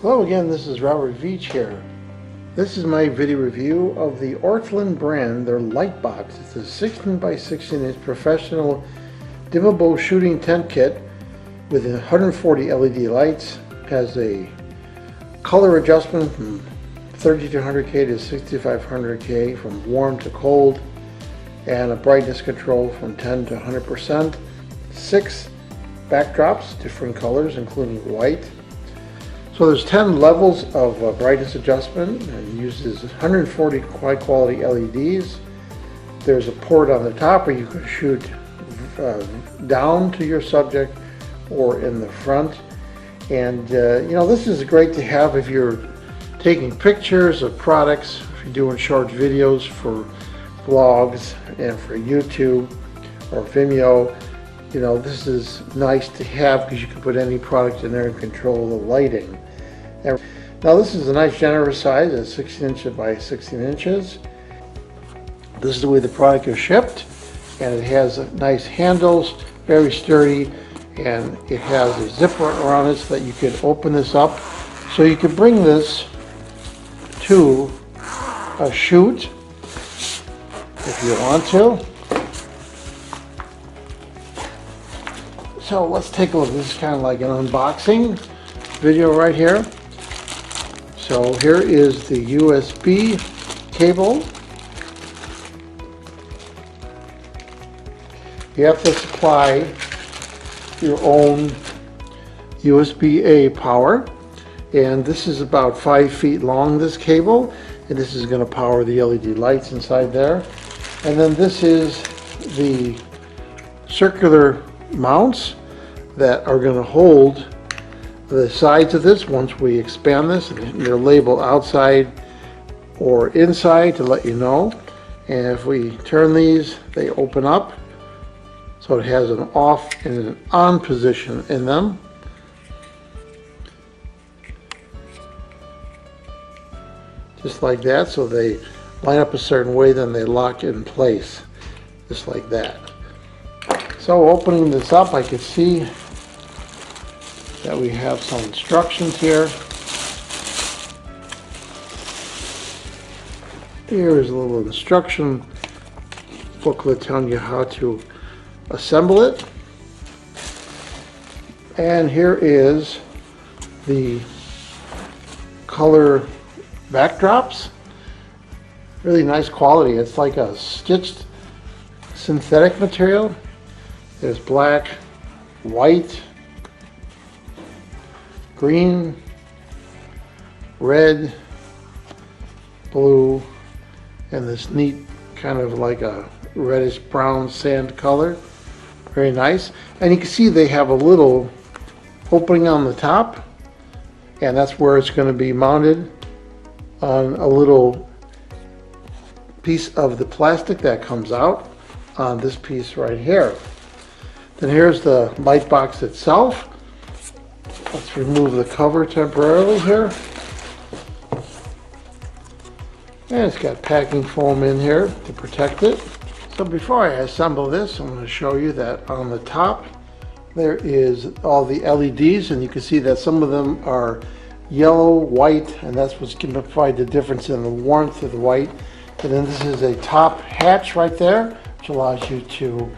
Hello again, this is Robert Veach here. This is my video review of the ORTHLAND brand, their light box. It's a 16 by 16 inch professional dimmable shooting tent kit with 140 LED lights. Has a color adjustment from 3200K to 6500K, from warm to cold, and a brightness control from 10 to 100%. 6 backdrops, different colors including white. So there's 10 levels of brightness adjustment, and uses 140 high quality LEDs. There's a port on the top where you can shoot down to your subject or in the front. And you know, this is great to have if you're taking pictures of products, if you're doing short videos for vlogs and for YouTube or Vimeo. You know, this is nice to have because you can put any product in there and control the lighting. And now this is a nice generous size, it's 16 inches by 16 inches. This is the way the product is shipped, and it has nice handles, very sturdy, and it has a zipper around it so that you can open this up. So you can bring this to a shoot if you want to. So let's take a look. This is kind of like an unboxing video right here. So here is the USB cable. You have to supply your own USB-A power, and this is about 5 feet long, this cable, and this is going to power the LED lights inside there. And then this is the circular mounts that are going to hold the sides of this once we expand this. They're labeled outside or inside to let you know. And if we turn these, they open up. So it has an off and an on position in them. Just like that. So they line up a certain way, then they lock in place. Just like that. So opening this up, I can see that we have some instructions here. Here is a little instruction booklet telling you how to assemble it. And here is the color backdrops. Really nice quality. It's like a stitched synthetic material. There's black, white, green, red, blue, and this neat kind of like a reddish brown sand color. Very nice. And you can see they have a little opening on the top, and that's where it's going to be mounted on a little piece of the plastic that comes out on this piece right here. Then here's the light box itself. Let's remove the cover temporarily here. And it's got packing foam in here to protect it. So before I assemble this, I'm going to show you that on the top there is all the LEDs, and you can see that some of them are yellow, white, and that's what's going to provide the difference in the warmth of the white. And then this is a top hatch right there, which allows you to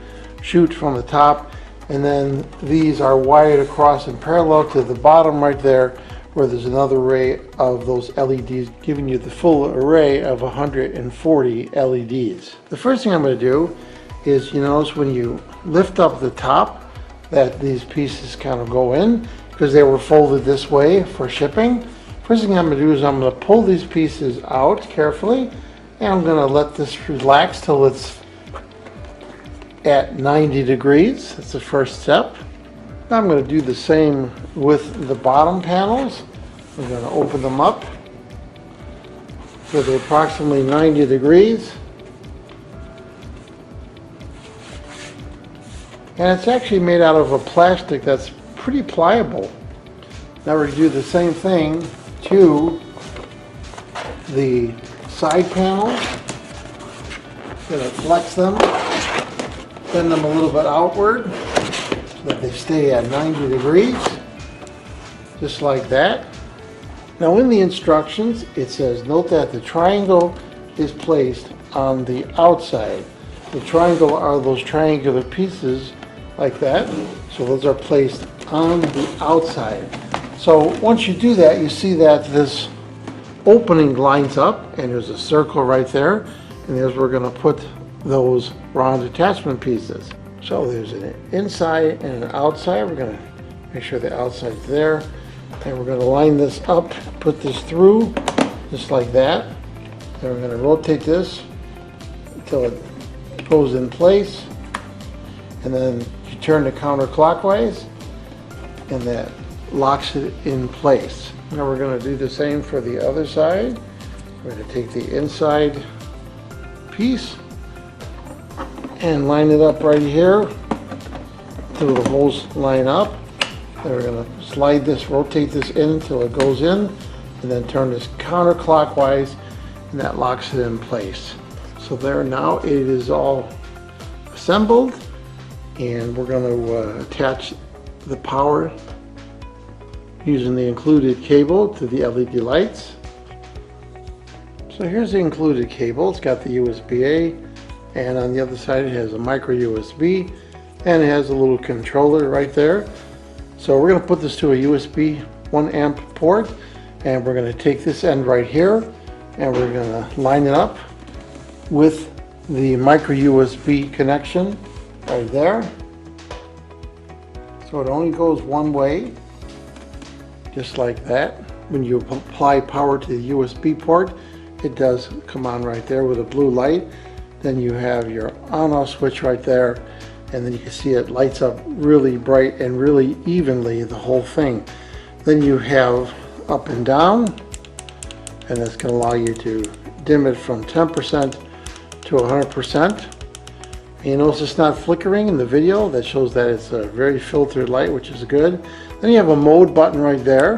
shoot from the top. And then these are wired across in parallel to the bottom right there, where there's another array of those LEDs, giving you the full array of 140 LEDs. The first thing I'm going to do is, you notice when you lift up the top that these pieces kind of go in because they were folded this way for shipping. First thing I'm going to do is I'm going to pull these pieces out carefully, and I'm going to let this relax till it's at 90 degrees. That's the first step. Now I'm going to do the same with the bottom panels. I'm going to open them up so they're approximately 90 degrees. And it's actually made out of a plastic that's pretty pliable. Now we're going to do the same thing to the side panels. Going to flex them, bend them a little bit outward so that they stay at 90 degrees, just like that. Now in the instructions it says, note that the triangle is placed on the outside. The triangle are those triangular pieces like that, so those are placed on the outside. So once you do that, you see that this opening lines up and there's a circle right there, and there's where we're going to put those round attachment pieces. So there's an inside and an outside. We're going to make sure the outside's there, and we're going to line this up, put this through just like that. Then we're going to rotate this until it goes in place, and then you turn it counterclockwise and that locks it in place. Now we're going to do the same for the other side. We're going to take the inside piece and line it up right here till the holes line up. Then we're going to slide this, rotate this in until it goes in, and then turn this counterclockwise, and that locks it in place. So there, now it is all assembled, and we're going to attach the power using the included cable to the LED lights. So here's the included cable. It's got the USB-A, and on the other side it has a micro USB, and it has a little controller right there. So we're going to put this to a USB 1 amp port, and we're going to take this end right here and we're going to line it up with the micro USB connection right there. So it only goes one way, just like that. When you apply power to the USB port, it does come on right there with a blue light. Then you have your on-off switch right there, and then you can see it lights up really bright and really evenly, the whole thing. Then you have up and down, and that's going to allow you to dim it from 10% to 100%. And you notice it's not flickering in the video. That shows that it's a very filtered light, which is good. Then you have a mode button right there,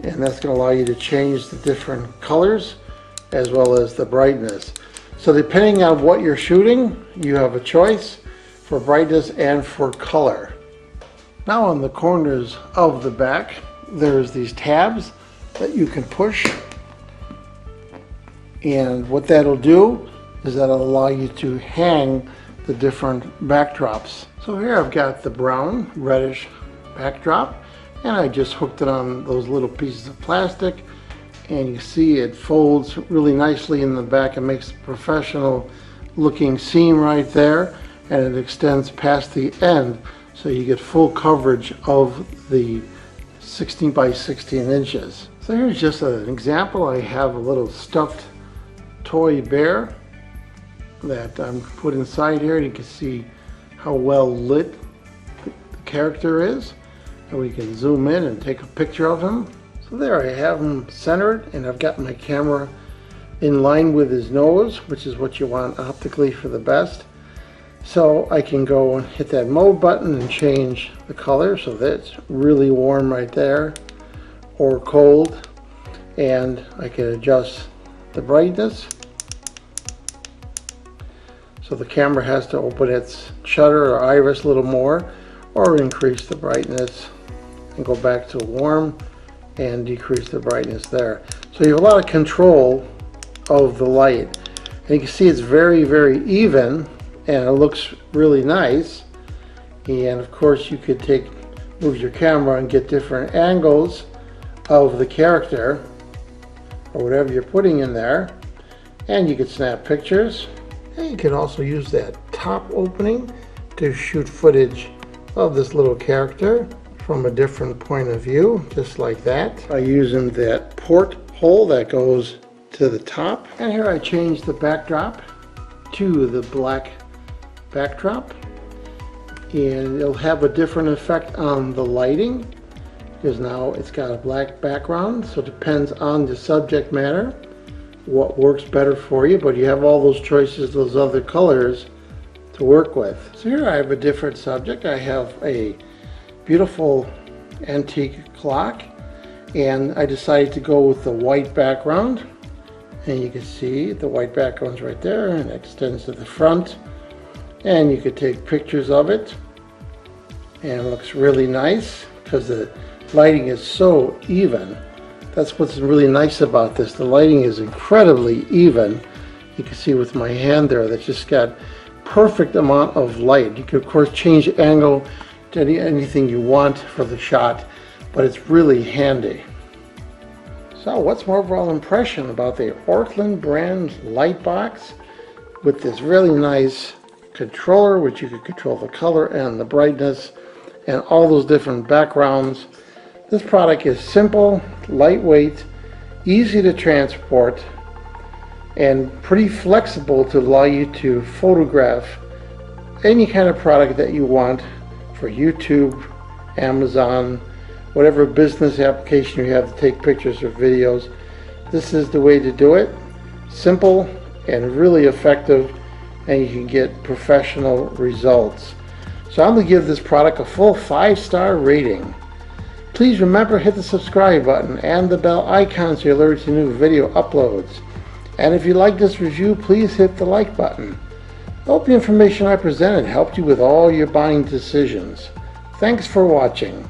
and that's going to allow you to change the different colors as well as the brightness. So depending on what you're shooting, you have a choice for brightness and for color. Now on the corners of the back, there's these tabs that you can push, and what that'll do is that'll allow you to hang the different backdrops. So here I've got the brown reddish backdrop, and I just hooked it on those little pieces of plastic, and you see it folds really nicely in the back. It makes a professional looking seam right there, and it extends past the end, so you get full coverage of the 16 by 16 inches. So here's just an example. I have a little stuffed toy bear that I'm put inside here, and you can see how well lit the character is, and we can zoom in and take a picture of him. So there I have him centered, and I've got my camera in line with his nose, which is what you want optically for the best. So I can go and hit that mode button and change the color, so that's really warm right there or cold, and I can adjust the brightness. So the camera has to open its shutter or iris a little more, or increase the brightness and go back to warm and decrease the brightness there. So you have a lot of control of the light, and you can see it's very, very even, and it looks really nice. And of course you could move your camera and get different angles of the character or whatever you're putting in there, and you could snap pictures. And you can also use that top opening to shoot footage of this little character from a different point of view, just like that, by using that port hole that goes to the top. And here I changed the backdrop to the black backdrop, and it'll have a different effect on the lighting because now it's got a black background. So it depends on the subject matter what works better for you, but you have all those choices, those other colors to work with. So here I have a different subject. I have a beautiful antique clock, and I decided to go with the white background, and you can see the white background's right there, and it extends to the front, and you could take pictures of it, and it looks really nice because the lighting is so even That's what's really nice about this. The lighting is incredibly even. You can see with my hand there, that's just got perfect amount of light. You can of course change angle to anything you want for the shot, but it's really handy. So what's my overall impression about the ORTHLAND brand light box with this really nice controller, which you can control the color and the brightness and all those different backgrounds. This product is simple, lightweight, easy to transport, and pretty flexible to allow you to photograph any kind of product that you want for YouTube, Amazon, whatever business application you have to take pictures or videos. This is the way to do it. Simple and really effective, and you can get professional results. So I'm going to give this product a full 5-star rating. Please remember, hit the subscribe button and the bell icon so you're alerted to new video uploads. And if you like this review, please hit the like button. I hope the information I presented helped you with all your buying decisions. Thanks for watching.